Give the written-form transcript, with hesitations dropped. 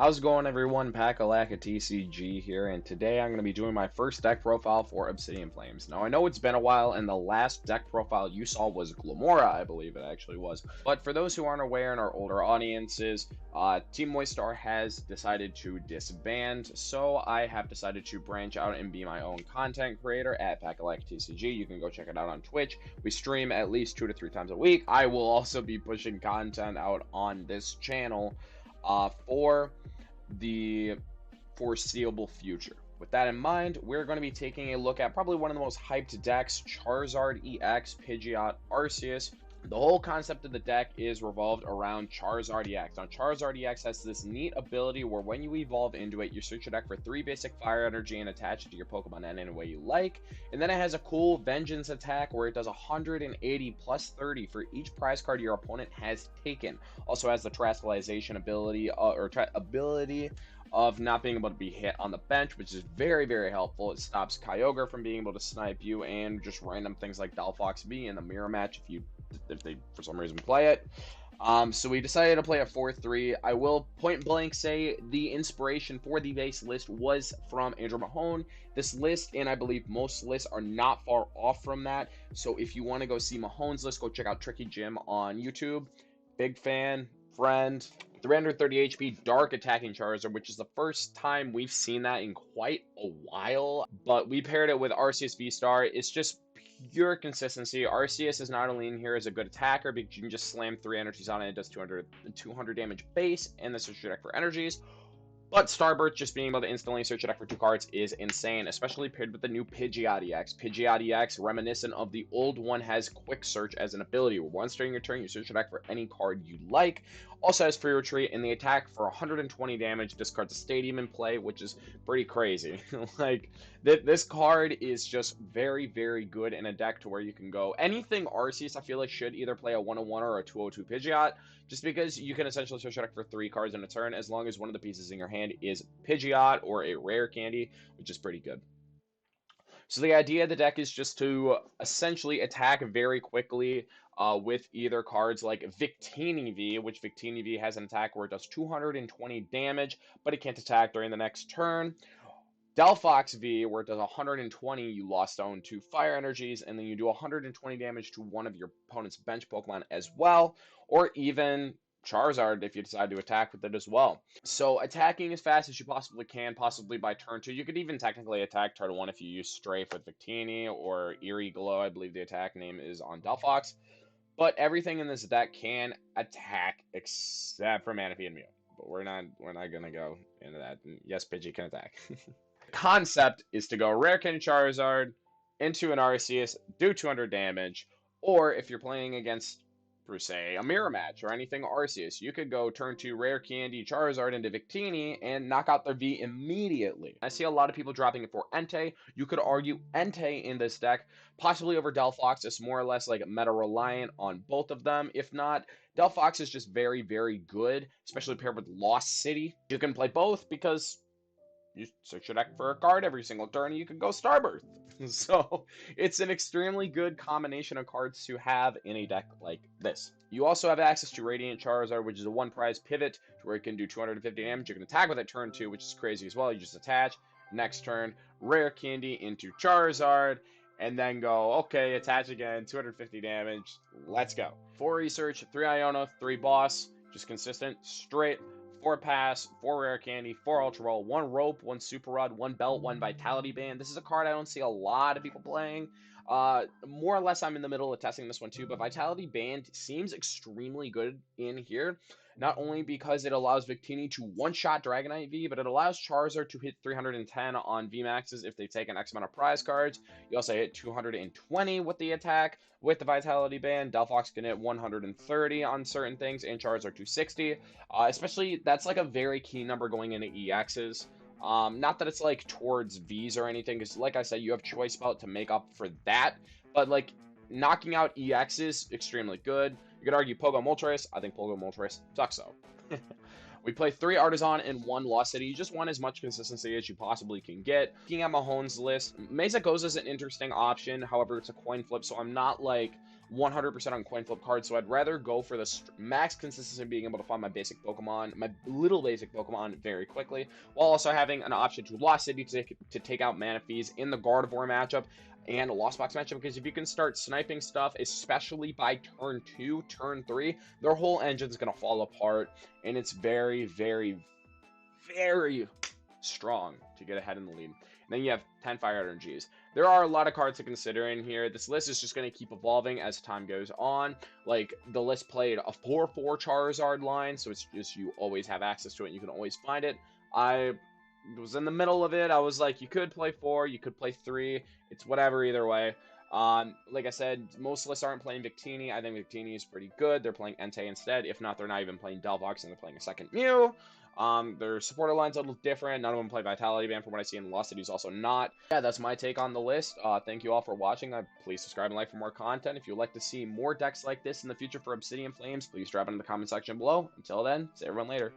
How's it going, everyone? Packalacka TCG here, and today I'm going to be doing my first deck profile for Obsidian Flames. Now, I know it's been a while, and the last deck profile you saw was Glamora, I believe it actually was. But for those who aren't aware in our older audiences, Team Vstar has decided to disband, so I have decided to branch out and be my own content creator at Packalacka TCG. You can go check it out on Twitch. We stream at least 2 to 3 times a week. I will also be pushing content out on this channel for the foreseeable future. With that in mind, we're going to be taking a look at probably one of the most hyped decks, Charizard EX, Pidgeot, Arceus. The whole concept of the deck is revolved around Charizard EX. Now, Charizard EX has this neat ability where when you evolve into it, you search your deck for 3 basic fire energy and attach it to your Pokemon in any way you like. And then it has a cool Vengeance attack where it does 180 plus 30 for each prize card your opponent has taken. Also has the Terastallization ability, of not being able to be hit on the bench, which is very, very helpful. It stops Kyogre from being able to snipe you, and just random things like Delphox V in the mirror match if they for some reason play it. So we decided to play a 4-3. I will point blank say the inspiration for the base list was from Andrew Mahone. This list, and I believe most lists, are not far off from that. So if you want to go see Mahone's list, go check out Tricky Jim on YouTube. Big fan, friend. 330 HP Dark attacking Charizard, which is the first time we've seen that in quite a while. But we paired it with Arceus Vstar. It's just pure consistency. Arceus is not only in here as a good attacker, because you can just slam 3 energies on it. It does 200 damage base, and this is your deck for energies. But Starburst, just being able to instantly search a deck for 2 cards is insane, especially paired with the new Pidgeot EX. Pidgeot EX, reminiscent of the old one, has Quick Search as an ability. Once during your turn, you search a deck for any card you like. Also has Free Retreat, and the attack for 120 damage discards a Stadium in play, which is pretty crazy. Like, this card is just very, very good in a deck to where you can go anything Arceus. I feel like should either play a 101 or a 202 Pidgeot, just because you can essentially search a deck for 3 cards in a turn as long as one of the pieces in your hand is Pidgeot or a rare candy, which is pretty good. So the idea of the deck is just to essentially attack very quickly with either cards like Victini V, which Victini V has an attack where it does 220 damage, but it can't attack during the next turn. Delphox V, where it does 120, you lost on 2 fire energies, and then you do 120 damage to one of your opponent's bench Pokemon as well, or even Charizard if you decide to attack with it as well. So attacking as fast as you possibly can, possibly by turn 2. You could even technically attack turn 1 if you use Strafe with Victini or Eerie Glow, I believe the attack name is on Delphox. But everything in this deck can attack except for Manaphy and Mew. But we're not gonna go into that. Yes, Pidgey can attack. Concept is to go Rare Candy Charizard into an Arceus, do 200 damage, or if you're playing against, per se, a mirror match or anything Arceus, you could go turn 2 Rare Candy Charizard into Victini and knock out their V immediately. I see a lot of people dropping it for Entei. You could argue Entei in this deck, possibly over Delphox. It's more or less like meta reliant on both of them. If not, Delphox is just very, very good, especially paired with Lost City. You can play both because you search your deck for a card every single turn, and you can go Starburst. So it's an extremely good combination of cards to have in a deck like this. You also have access to Radiant Charizard, which is a 1-prize pivot to where it can do 250 damage. You can attack with it turn 2, which is crazy as well. You just attach. Next turn, Rare Candy into Charizard, and then go, okay, attach again, 250 damage. Let's go. 4 research, 3 Iono, 3 boss. Just consistent, straight. 4 pass, 4 rare candy, 4 ultra roll, 1 rope, 1 super rod, 1 belt, 1 vitality band. This is a card I don't see a lot of people playing. More or less I'm in the middle of testing this one too, but vitality band seems extremely good in here. Not only because it allows Victini to one-shot Dragonite V, but it allows Charizard to hit 310 on VMAXs if they take an X amount of prize cards. You also hit 220 with the attack. With the Vitality Band, Delphox can hit 130 on certain things, and Charizard 260. Especially, that's like a very key number going into EXs. Not that it's like towards Vs or anything, because like I said, you have Choice Belt to make up for that. But like, knocking out EXs, extremely good. You could argue Pogo Moltres. I think Pogo Moltres sucks though. We play 3 Artazon and 1 Lost City. You just want as much consistency as you possibly can get. Looking at Mahone's list, Mesa Goes is an interesting option. However, it's a coin flip, so I'm not like 100% on coin flip cards, so I'd rather go for the max consistency of being able to find my basic Pokemon, my little basic Pokemon very quickly, while also having an option to Lost City to take out Manaphy's in the Gardevoir matchup and a Lost Box matchup, because if you can start sniping stuff, especially by turn 2, turn 3, their whole engine's going to fall apart, and it's very, very, very strong to get ahead in the lead. And then you have 10 Fire Energies. There are a lot of cards to consider in here. This list is just going to keep evolving as time goes on. Like, the list played a 4-4 Charizard line, so it's just you always have access to it and you can always find it. I was in the middle of it. I was like, you could play 4, you could play 3. It's whatever either way. Like I said, most lists aren't playing Victini. I think Victini is pretty good. They're playing Entei instead. If not, they're not even playing Delphox and they're playing a second Mew. Their supporter line's a little different. None of them play Vitality Band from what I see, and Lost City's also not. Yeah, that's my take on the list. Thank you all for watching. Please subscribe and like for more content. If you'd like to see more decks like this in the future for Obsidian Flames, please drop it in the comment section below. Until then, see everyone later.